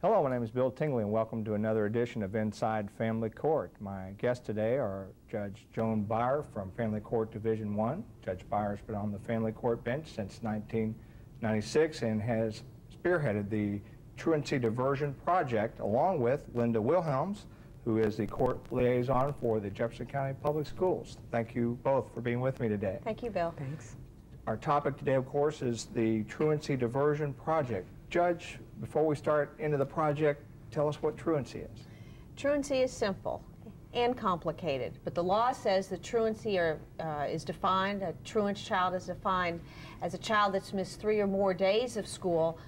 Hello, my name is Bill Tingley, and welcome to another edition of Inside Family Court. My guests today are Judge Joan Byer from Family Court Division 1. Judge Byer's been on the Family Court bench since 1996 and has spearheaded the Truancy Diversion project along with Linda Wilhelms, who is the court liaison for the Jefferson County Public Schools. Thank you both for being with me today. Thank you, Bill. Thanks. Our topic today, of course, is the Truancy Diversion project. Judge, before we start into the project, tell us what truancy is. Truancy is simple and complicated, but the law says that truancy is defined, a truant child is defined as a child that's missed 3 or more days of school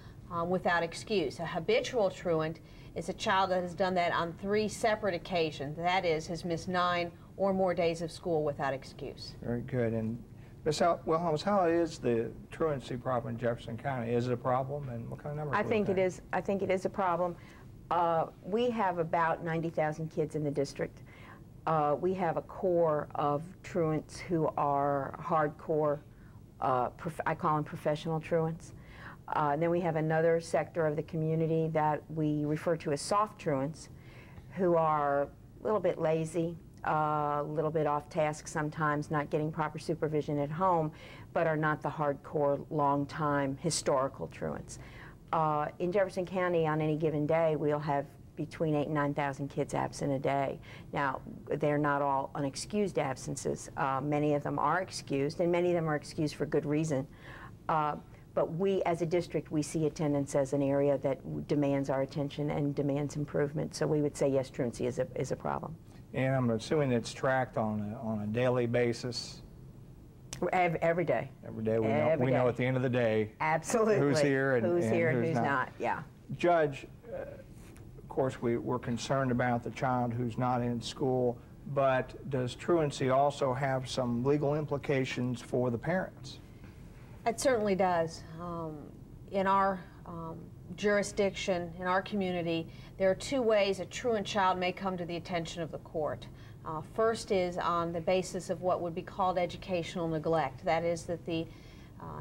without excuse. A habitual truant is a child that has done that on 3 separate occasions. That is, has missed 9 or more days of school without excuse. Very good. And Ms. Wilhelms, how is the truancy problem in Jefferson County? Is it a problem, and what kind of numbers? I think it is. I think it is a problem. We have about 90,000 kids in the district. We have a core of truants who are hardcore. I call them professional truants. Then we have another sector of the community that we refer to as soft truants, who are a little bit lazy, a little bit off task sometimes, not getting proper supervision at home, but are not the hardcore, long-time historical truants. In Jefferson County, on any given day, we'll have between 8,000 and 9,000 kids absent a day. Now, they're not all unexcused absences. Many of them are excused, and many of them are excused for good reason. But we, as a district, we see attendance as an area that demands our attention and demands improvement. So we would say, yes, truancy is a problem. And I'm assuming it's tracked on a daily basis. Every day. Every day. We know at the end of the day. Absolutely. Who's here and who's not. Yeah. Judge, of course, we're concerned about the child who's not in school, but does truancy also have some legal implications for the parents? It certainly does. In our jurisdiction, in our community, there are 2 ways a truant child may come to the attention of the court. First is on the basis of what would be called educational neglect. That is that the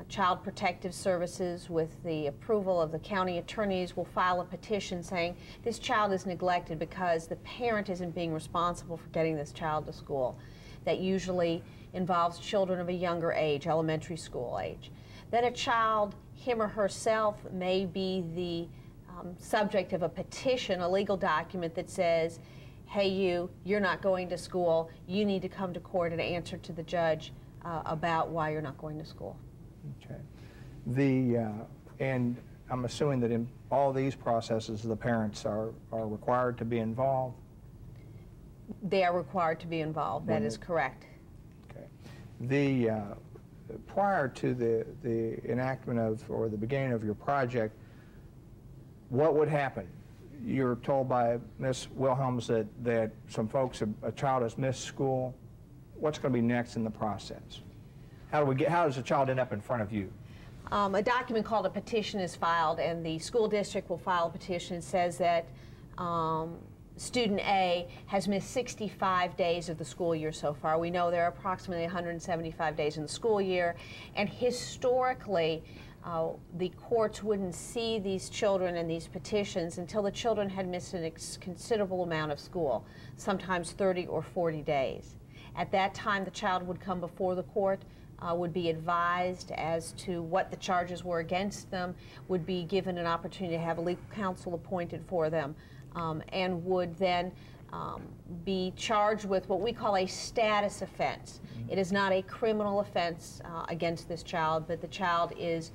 Child Protective Services, with the approval of the county attorneys, will file a petition saying this child is neglected because the parent isn't being responsible for getting this child to school. That usually involves children of a younger age, elementary school age. Then a child, him or herself, may be the subject of a petition, a legal document that says, hey, you're not going to school, you need to come to court and answer to the judge about why you're not going to school. Okay. And I'm assuming that in all these processes, the parents are required to be involved? They are required to be involved. That is correct. Okay. Prior to the enactment of, or the beginning of your project, what would happen? You're told by Ms. Wilhelms that some folks, a child has missed school. What's going to be next in the process? How does a child end up in front of you? A document called a petition is filed, and the school district will file a petition that says that student A has missed 65 days of the school year so far. We know there are approximately 175 days in the school year, and historically, the courts wouldn't see these children and these petitions until the children had missed a considerable amount of school, sometimes 30 or 40 days. At that time, the child would come before the court, would be advised as to what the charges were against them, would be given an opportunity to have a legal counsel appointed for them, and would then be charged with what we call a status offense. It is not a criminal offense against this child, but the child is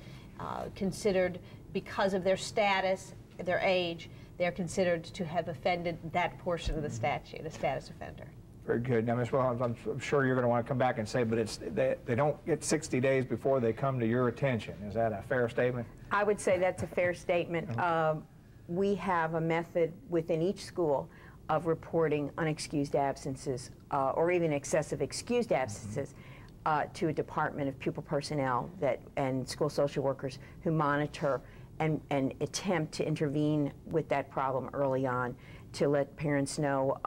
considered, because of their status, their age, they're considered to have offended that portion of the statute, a status offender. Very good. Now, Ms. Wilhelms, I'm sure you're going to want to come back and say, but they don't get 60 days before they come to your attention. Is that a fair statement? I would say that's a fair statement. We have a method within each school of reporting unexcused absences or even excessive excused absences to a department of pupil personnel and school social workers who monitor and attempt to intervene with that problem early on to let parents know,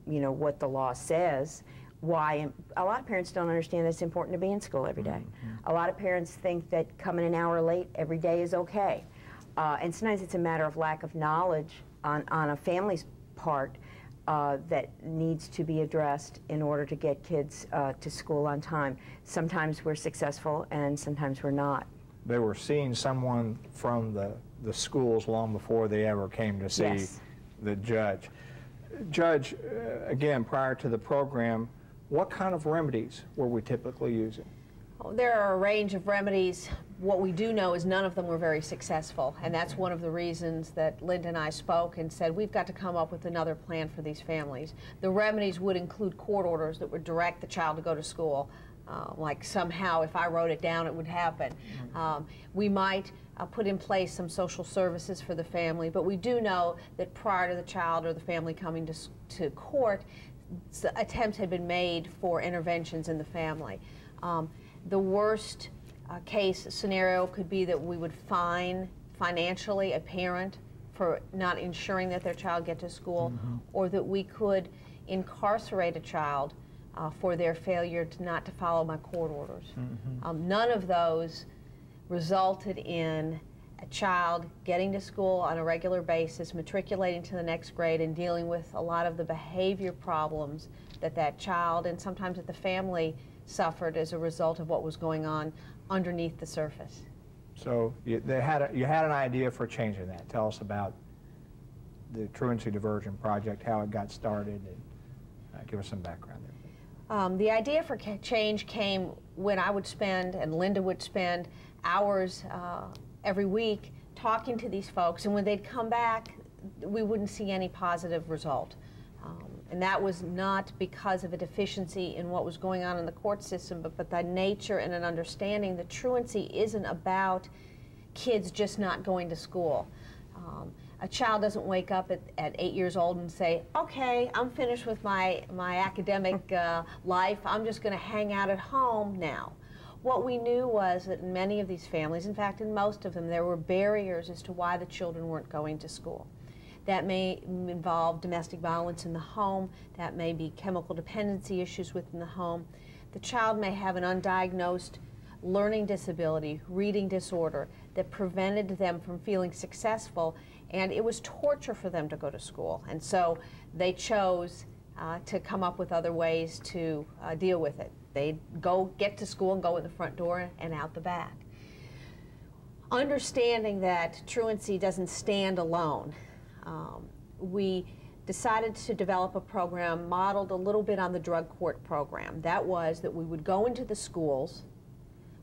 what the law says, why. A lot of parents don't understand that it's important to be in school every day. A lot of parents think that coming an hour late every day is okay. And sometimes it's a matter of lack of knowledge on a family's part that needs to be addressed in order to get kids to school on time. Sometimes we're successful and sometimes we're not. They were seeing someone from the schools long before they ever came to see Yes. the judge. Judge, again, prior to the program, what kind of remedies were we typically using? Well, there are a range of remedies. What we do know is none of them were very successful, and that's one of the reasons that Linda and I spoke and said we've got to come up with another plan for these families. The remedies would include court orders that would direct the child to go to school, like somehow if I wrote it down it would happen. We might put in place some social services for the family, but we do know that prior to the child or the family coming to court, attempts had been made for interventions in the family. The worst case scenario could be that we would fine financially a parent for not ensuring that their child get to school, or that we could incarcerate a child for their failure not to follow my court orders. None of those resulted in a child getting to school on a regular basis, matriculating to the next grade, and dealing with a lot of the behavior problems that that child and sometimes that the family suffered as a result of what was going on underneath the surface. So you had an idea for changing that. Tell us about the Truancy Diversion project, how it got started, and give us some background there. The idea for change came when I would spend, and Linda would spend, hours every week talking to these folks, and when they'd come back, we wouldn't see any positive result. And that was not because of a deficiency in what was going on in the court system, but the nature and an understanding that truancy isn't about kids just not going to school. A child doesn't wake up at 8 years old and say, okay, I'm finished with my academic life, I'm just going to hang out at home now. What we knew was that in many of these families, in fact in most of them, there were barriers as to why the children weren't going to school. That may involve domestic violence in the home, that may be chemical dependency issues within the home. The child may have an undiagnosed learning disability, reading disorder, that prevented them from feeling successful, and it was torture for them to go to school. And so they chose to come up with other ways to deal with it. They'd get to school and go in the front door and out the back. Understanding that truancy doesn't stand alone, we decided to develop a program modeled a little bit on the drug court program. That was that we would go into the schools,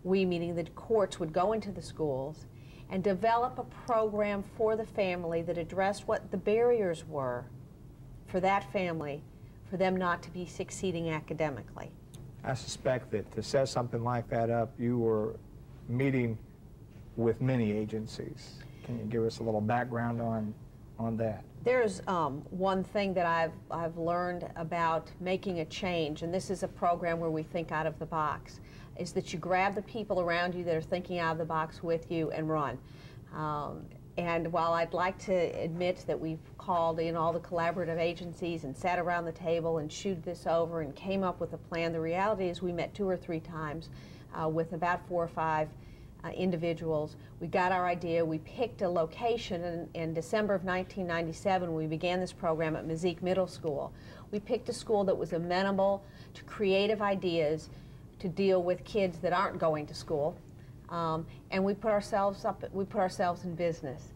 we meaning the courts would go into the schools, and develop a program for the family that addressed what the barriers were for that family, for them not to be succeeding academically. I suspect that to set something like that up, you were meeting with many agencies. Can you give us a little background on that? There's one thing that I've learned about making a change, and this is a program where we think out of the box, is that you grab the people around you that are thinking out of the box with you and run. And while I'd like to admit that we've called in all the collaborative agencies and sat around the table and chewed this over and came up with a plan, the reality is we met 2 or 3 times with about 4 or 5 individuals. We got our idea, we picked a location, and in December of 1997 we began this program at Mazik Middle School. We picked a school that was amenable to creative ideas to deal with kids that aren't going to school, and we put ourselves in business.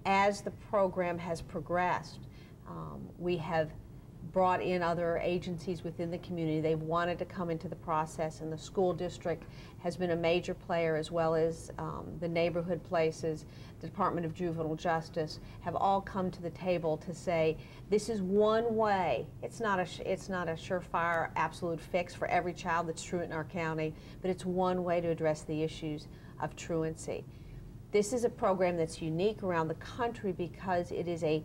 As the program has progressed, we have brought in other agencies within the community. They've wanted to come into the process, and the school district has been a major player, as well as the neighborhood places, the Department of Juvenile Justice, have all come to the table to say, this is one way. It's not a surefire, absolute fix for every child that's truant in our county, but it's one way to address the issues of truancy. This is a program that's unique around the country because it is a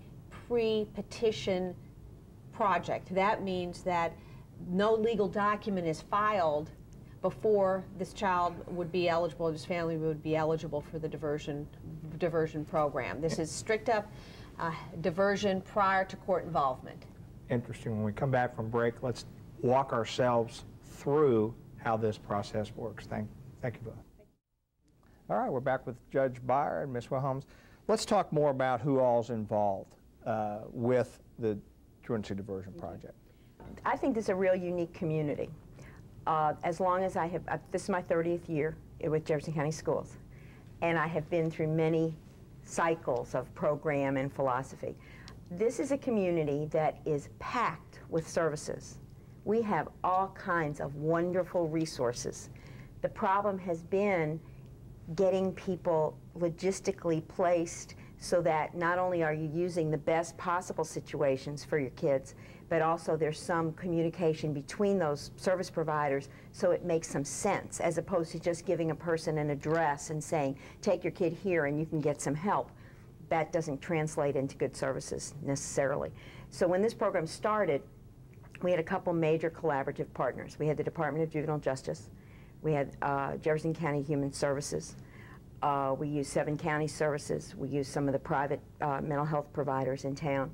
pre-petition project. That means that no legal document is filed before this child would be eligible, or his family would be eligible for the diversion program. This is strict up diversion prior to court involvement. Interesting. When we come back from break, let's walk ourselves through how this process works. Thank you both. All right, we're back with Judge Byer and Ms. Wilhelms. Let's talk more about who all's involved with the Truancy Diversion Project. I think this is a real unique community. As long as I have, this is my 30th year with Jefferson County Schools, and I have been through many cycles of program and philosophy. This is a community that is packed with services. We have all kinds of wonderful resources. The problem has been getting people logistically placed so that not only are you using the best possible situations for your kids, but also there's some communication between those service providers so it makes some sense, as opposed to just giving a person an address and saying, take your kid here and you can get some help. That doesn't translate into good services necessarily. So when this program started, we had a couple major collaborative partners. We had the Department of Juvenile Justice, we had Jefferson County Human Services, we used 7 county services, we used some of the private mental health providers in town,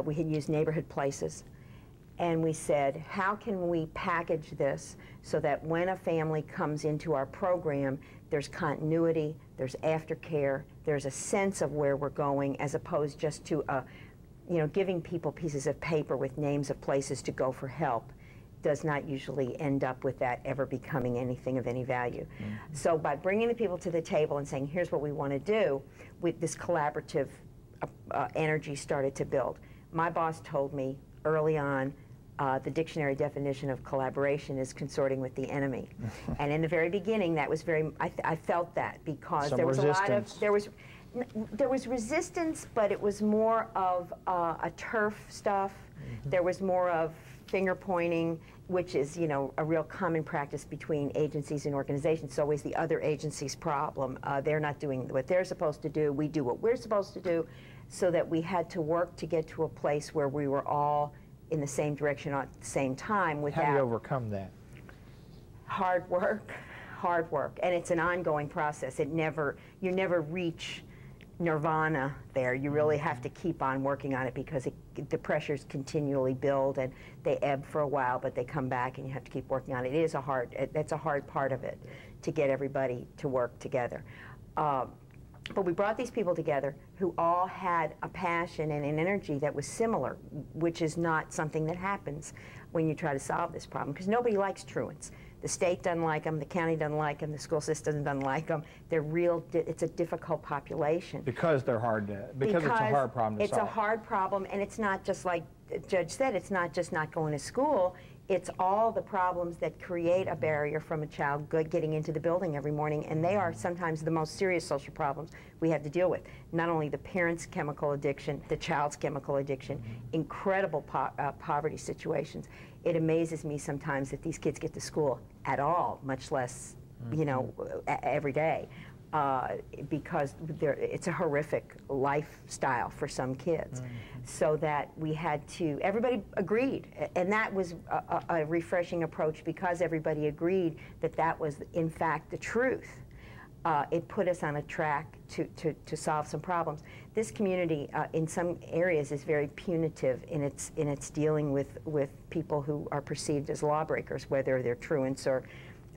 we had used neighborhood places, and we said, how can we package this so that when a family comes into our program, there's continuity, there's aftercare, there's a sense of where we're going, as opposed just to giving people pieces of paper with names of places to go for help does not usually end up with that ever becoming anything of any value. Mm-hmm. So by bringing the people to the table and saying, here's what we want to do, with this collaborative energy started to build. My boss told me early on, the dictionary definition of collaboration is consorting with the enemy. And in the very beginning, that was very, I felt that, because there was resistance. There was resistance, but it was more of a turf stuff. Mm-hmm. There was more of finger pointing, which is, a real common practice between agencies and organizations. It's always the other agency's problem. They're not doing what they're supposed to do. We do what we're supposed to do, so that we had to work to get to a place where we were all in the same direction at the same time. Without How do you overcome that? Hard work, and it's an ongoing process. You never reach nirvana there. You really have to keep on working on it, because the pressures continually build and they ebb for a while, but they come back and you have to keep working on it. That's a hard part of it, to get everybody to work together. But we brought these people together who all had a passion and an energy that was similar, which is not something that happens when you try to solve this problem, because nobody likes truants. The state doesn't like them, the county doesn't like them, the school system doesn't like them. It's a difficult population. Because they're because it's a hard problem to solve. It's a hard problem, and it's not just, like the judge said, it's not just not going to school. It's all the problems that create a barrier from a child getting into the building every morning, and they are sometimes the most serious social problems we have to deal with. Not only the parent's chemical addiction, the child's chemical addiction, incredible poverty situations. It amazes me sometimes that these kids get to school at all, much less, every day. Because it's a horrific lifestyle for some kids. So that we had to, everybody agreed, and that was a refreshing approach, because everybody agreed that that was in fact the truth. It put us on a track to solve some problems. This community in some areas is very punitive in its dealing with people who are perceived as lawbreakers, whether they're truants or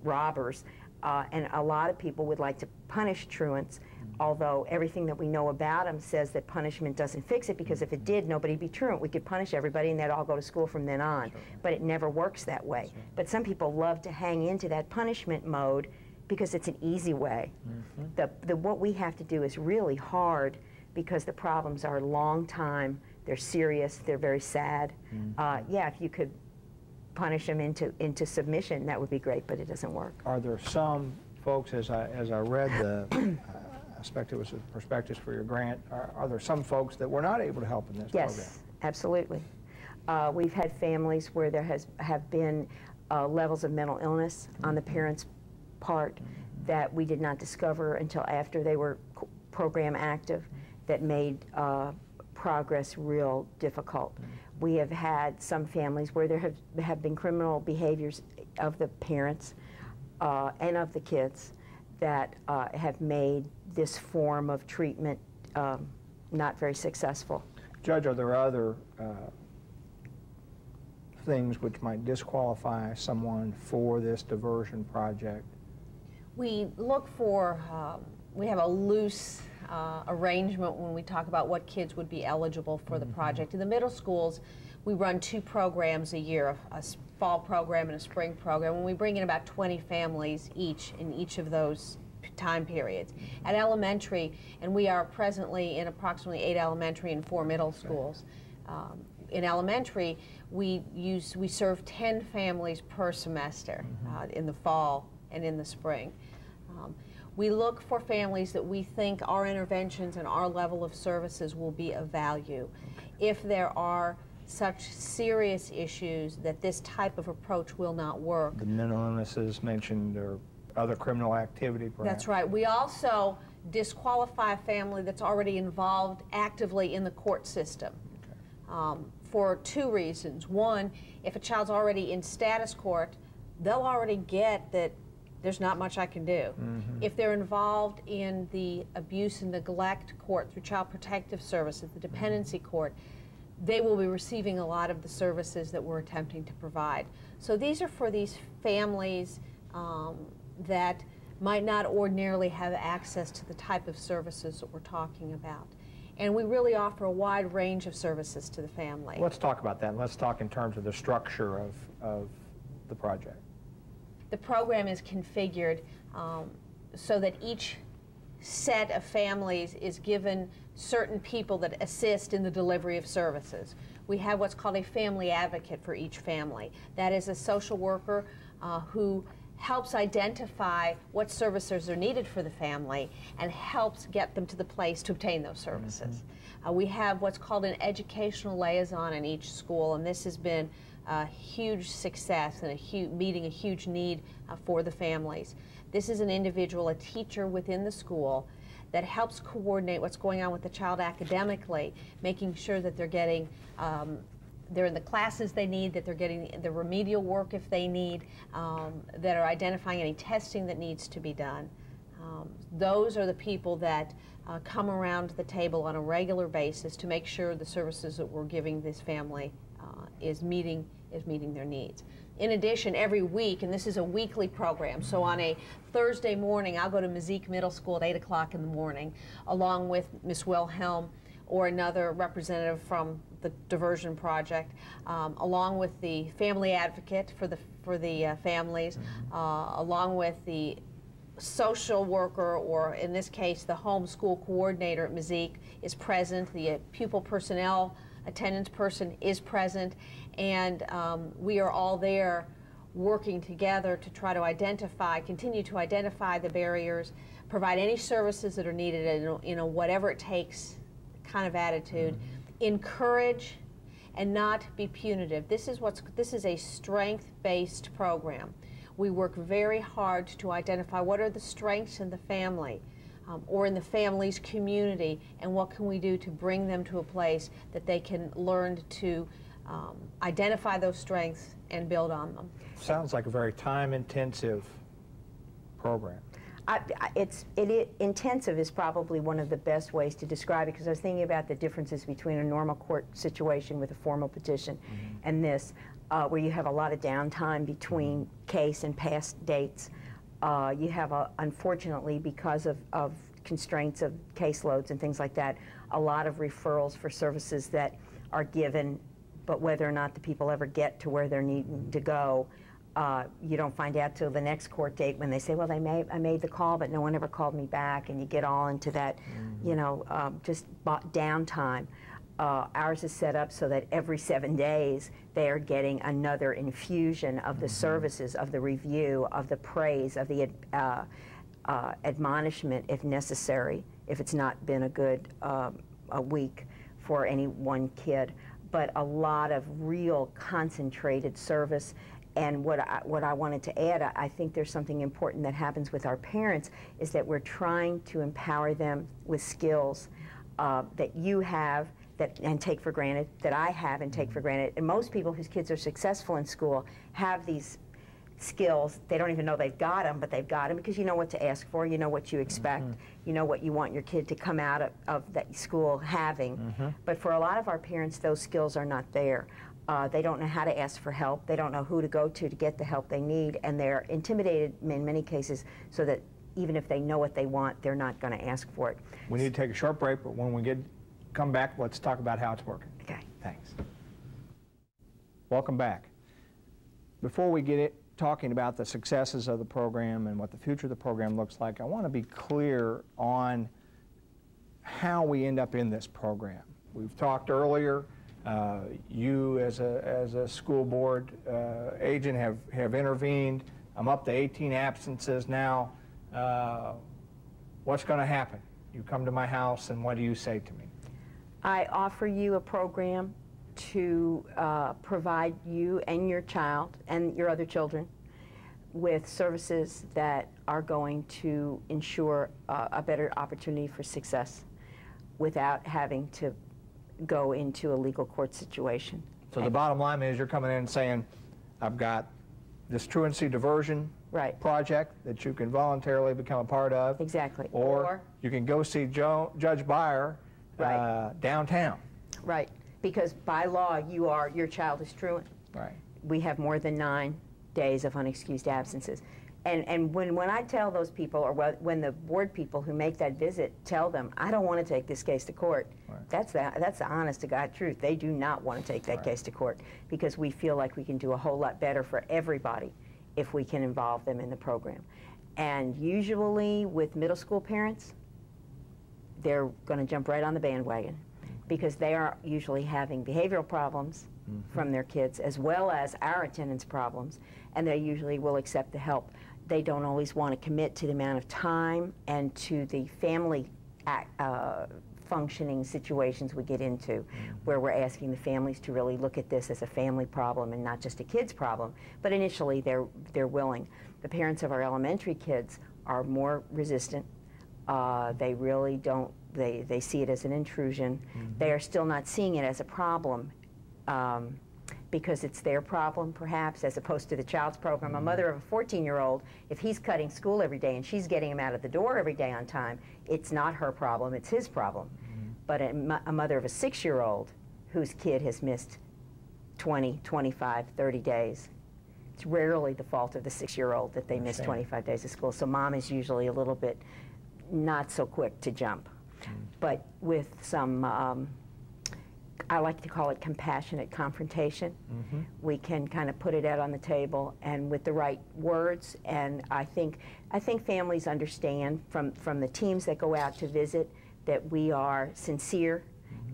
robbers. And a lot of people would like to punish truants, although everything that we know about them says that punishment doesn't fix it, because if it did, nobody'd be truant. We could punish everybody and they'd all go to school from then on. But it never works that way. But some people love to hang into that punishment mode because it's an easy way. What we have to do is really hard, because the problems are long time, they're serious, they're very sad. Yeah, if you could punish them into submission, that would be great, but it doesn't work. Are there some folks, as I read the, I expect it was a prospectus for your grant, are there some folks that were not able to help in this program? Yes, absolutely. We've had families where there have been levels of mental illness on the parents' part that we did not discover until after they were program active, that made progress real difficult. We have had some families where there have been criminal behaviors of the parents and of the kids that have made this form of treatment not very successful. Judge, are there other things which might disqualify someone for this diversion project? We look for, we have a loose arrangement when we talk about what kids would be eligible for the project. In the middle schools, we run 2 programs a year, a fall program and a spring program, and we bring in about 20 families each in each of those time periods. At elementary, and we are presently in approximately 8 elementary and 4 middle schools. In elementary, we serve 10 families per semester in the fall and in the spring. We look for families that we think our interventions and our level of services will be of value. If there are such serious issues that this type of approach will not work. The mental illnesses mentioned, or other criminal activity, perhaps? That's right. We also disqualify a family that's already involved actively in the court system. Okay. For 2 reasons. One, if a child's already in status court, they'll already get that there's not much I can do. If they're involved in the abuse and neglect court through Child Protective Services, the dependency court, they will be receiving a lot of the services that we're attempting to provide. So these are for these families that might not ordinarily have access to the type of services that we're talking about. And we really offer a wide range of services to the family. Let's talk about that. Let's talk in terms of the structure of the project. The program is configured so that each set of families is given certain people that assist in the delivery of services. We have what's called a family advocate for each family. That is a social worker who helps identify what services are needed for the family and helps get them to the place to obtain those services. We have what's called an educational liaison in each school, and this has been a huge success and meeting a huge need for the families. This is an individual, a teacher within the school, that helps coordinate what's going on with the child academically, making sure that they're getting they're in the classes they need, that they're getting the remedial work if they need, that are identifying any testing that needs to be done. Those are the people that come around the table on a regular basis to make sure the services that we're giving this family is meeting their needs. In addition, every week, and this is a weekly program, so on a Thursday morning, I'll go to Mazik Middle School at 8 o'clock in the morning, along with Ms. Wilhelm or another representative from the diversion project, along with the family advocate for the families, along with the social worker, or in this case the home school coordinator at Mazik is present, the pupil personnel attendance person is present, and we are all there working together to try to continue to identify the barriers, provide any services that are needed in a whatever it takes kind of attitude, encourage and not be punitive. This is a strength-based program. We work very hard to identify what are the strengths in the family or in the family's community, and what can we do to bring them to a place that they can learn to identify those strengths and build on them. Sounds like a very time-intensive program. Intensive is probably one of the best ways to describe it, because I was thinking about the differences between a normal court situation with a formal petition and this, where you have a lot of downtime between case and past dates. You have, unfortunately, because of constraints of caseloads and things like that, a lot of referrals for services that are given, but whether or not the people ever get to where they're needing to go, you don't find out till the next court date when they say, well, I made the call, but no one ever called me back, and you get all into that, you know, just downtime. Ours is set up so that every 7 days they are getting another infusion of the services, of the review, of the praise, of the admonishment if necessary, if it's not been a good a week for any one kid, but a lot of real concentrated service. And what I wanted to add, I think there's something important that happens with our parents, is that we're trying to empower them with skills that you have and take for granted, that I have and take for granted. And most people whose kids are successful in school have these skills. They don't even know they've got them, but they've got them because you know what to ask for, you know what you expect, you know what you want your kid to come out of that school having. But for a lot of our parents, those skills are not there. They don't know how to ask for help. They don't know who to go to get the help they need, and they're intimidated in many cases so that even if they know what they want, they're not going to ask for it. We need to take a short break, but when we come back, let's talk about how it's working. Okay. Thanks. Welcome back. Before we get talking about the successes of the program and what the future of the program looks like, I want to be clear on how we end up in this program. We've talked earlier, you as a school board agent have intervened. I'm up to 18 absences now. What's going to happen? You come to my house and what do you say to me? I offer you a program to provide you and your child and your other children with services that are going to ensure a better opportunity for success without having to go into a legal court situation. So the bottom line is you're coming in and saying, I've got this truancy diversion project that you can voluntarily become a part of. Exactly. Or you can go see Judge Byer downtown. Right. Because by law, your child is truant. Right. We have more than 9 days of unexcused absences. And when I tell those people, or when the board people who make that visit tell them, I don't want to take this case to court, that's the honest to God truth. They do not want to take that case to court because we feel like we can do a whole lot better for everybody if we can involve them in the program. And usually with middle school parents, they're going to jump right on the bandwagon because they are usually having behavioral problems from their kids as well as our attendance problems, and they usually will accept the help. They don't always want to commit to the amount of time and to the family functioning situations we get into, where we're asking the families to really look at this as a family problem and not just a kid's problem. But initially, they're willing. The parents of our elementary kids are more resistant. They really don't. They see it as an intrusion. They are still not seeing it as a problem. Because it's their problem, perhaps, as opposed to the child's program. A mother of a 14-year-old, if he's cutting school every day and she's getting him out of the door every day on time, it's not her problem, it's his problem. But a mother of a 6-year-old whose kid has missed 20, 25, 30 days, it's rarely the fault of the 6-year-old that they miss 25 days of school. So mom is usually a little bit not so quick to jump. But with some I like to call it compassionate confrontation. We can kind of put it out on the table and with the right words, and I think families understand from the teams that go out to visit that we are sincere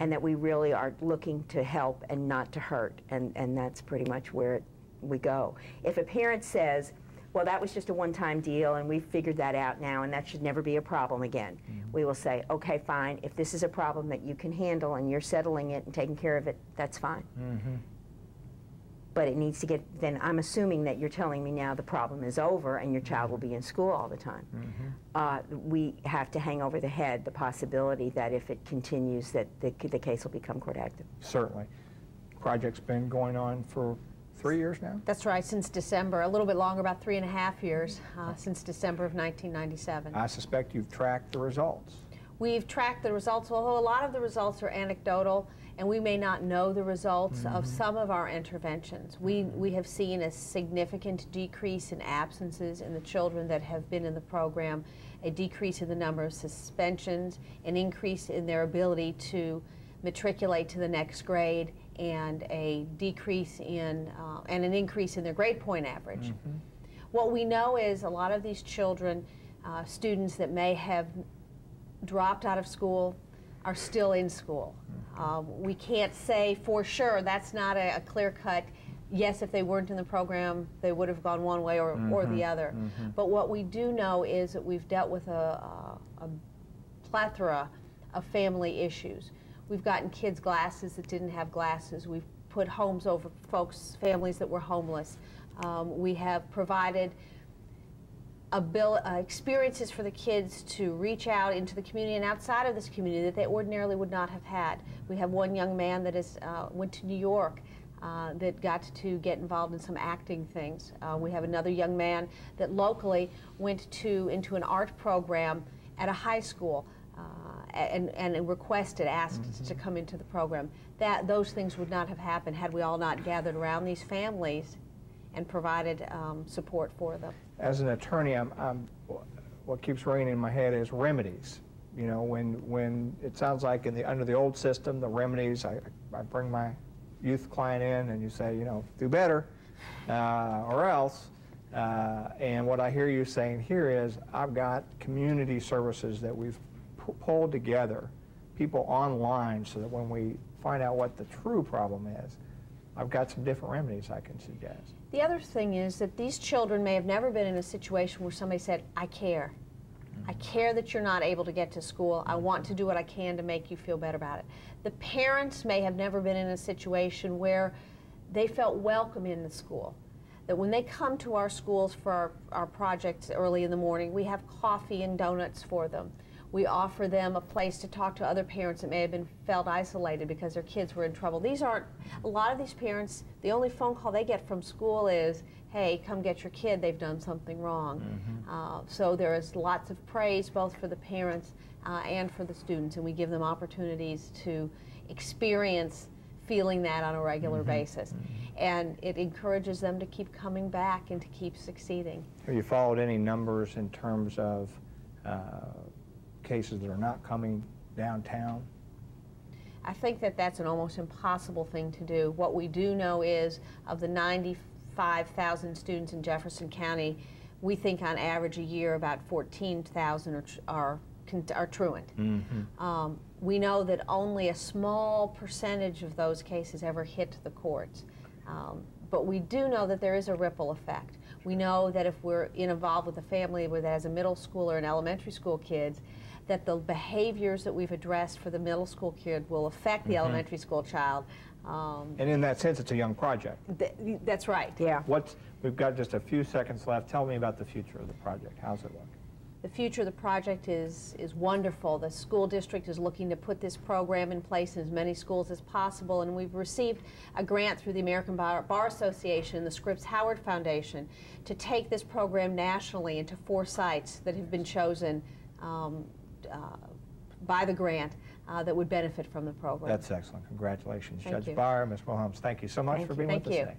and that we really are looking to help and not to hurt, and that's pretty much where we go. If a parent says, well, that was just a one-time deal and we've figured that out now and that should never be a problem again, we will say, okay, fine, if this is a problem that you can handle and you're settling it and taking care of it, that's fine. But it needs to get, then I'm assuming that you're telling me now the problem is over and your child will be in school all the time. We have to hang over the head the possibility that if it continues that the case will become court active. Certainly. Project's been going on for 3 years now? That's right, since December, a little bit longer, about 3.5 years, since December of 1997. I suspect you've tracked the results. We've tracked the results, although a lot of the results are anecdotal, and we may not know the results of some of our interventions. We have seen a significant decrease in absences in the children that have been in the program, a decrease in the number of suspensions, an increase in their ability to matriculate to the next grade, and a decrease in, and an increase in their grade point average. What we know is a lot of these children, students that may have dropped out of school, are still in school. We can't say for sure, that's not a clear-cut, yes, if they weren't in the program, they would have gone one way or the other. But what we do know is that we've dealt with a plethora of family issues. We've gotten kids glasses that didn't have glasses. We've put homes over families that were homeless. We have provided experiences for the kids to reach out into the community and outside of this community that they ordinarily would not have had. We have one young man that went to New York that got to get involved in some acting things. We have another young man that locally went into an art program at a high school and requested, asked to come into the program. Those things would not have happened had we all not gathered around these families and provided support for them. As an attorney, what keeps ringing in my head is remedies. You know, when it sounds like under the old system, the remedies, I bring my youth client in and you say, you know, do better or else. And what I hear you saying here is, I've got community services that we've pulled together, people online, so that when we find out what the true problem is, I've got some different remedies I can suggest. The other thing is that these children may have never been in a situation where somebody said, I care. I care that you're not able to get to school. I want to do what I can to make you feel better about it. The parents may have never been in a situation where they felt welcome in the school. That when they come to our schools for our projects early in the morning, we have coffee and donuts for them. We offer them a place to talk to other parents that may have felt isolated because their kids were in trouble. A lot of these parents, the only phone call they get from school is, hey, come get your kid, they've done something wrong. So there is lots of praise both for the parents and for the students, and we give them opportunities to experience feeling that on a regular basis. And it encourages them to keep coming back and to keep succeeding. Have you followed any numbers in terms of cases that are not coming downtown? I think that that's an almost impossible thing to do. What we do know is, of the 95,000 students in Jefferson County, we think on average a year about 14,000 are truant. We know that only a small percentage of those cases ever hit the courts. But we do know that there is a ripple effect. We know that if we're involved with a family that has a middle school or an elementary school kids, that the behaviors that we've addressed for the middle school kid will affect the elementary school child. And in that sense, it's a young project. That's right. Yeah. We've got just a few seconds left. Tell me about the future of the project. How's it look? The future of the project is wonderful. The school district is looking to put this program in place in as many schools as possible, and we've received a grant through the American Bar Association and the Scripps Howard Foundation to take this program nationally into 4 sites that have been chosen by the grant that would benefit from the program. That's excellent. Congratulations. Thank Judge you. Byer, Ms. Wilhelms, thank you so much for being with us today.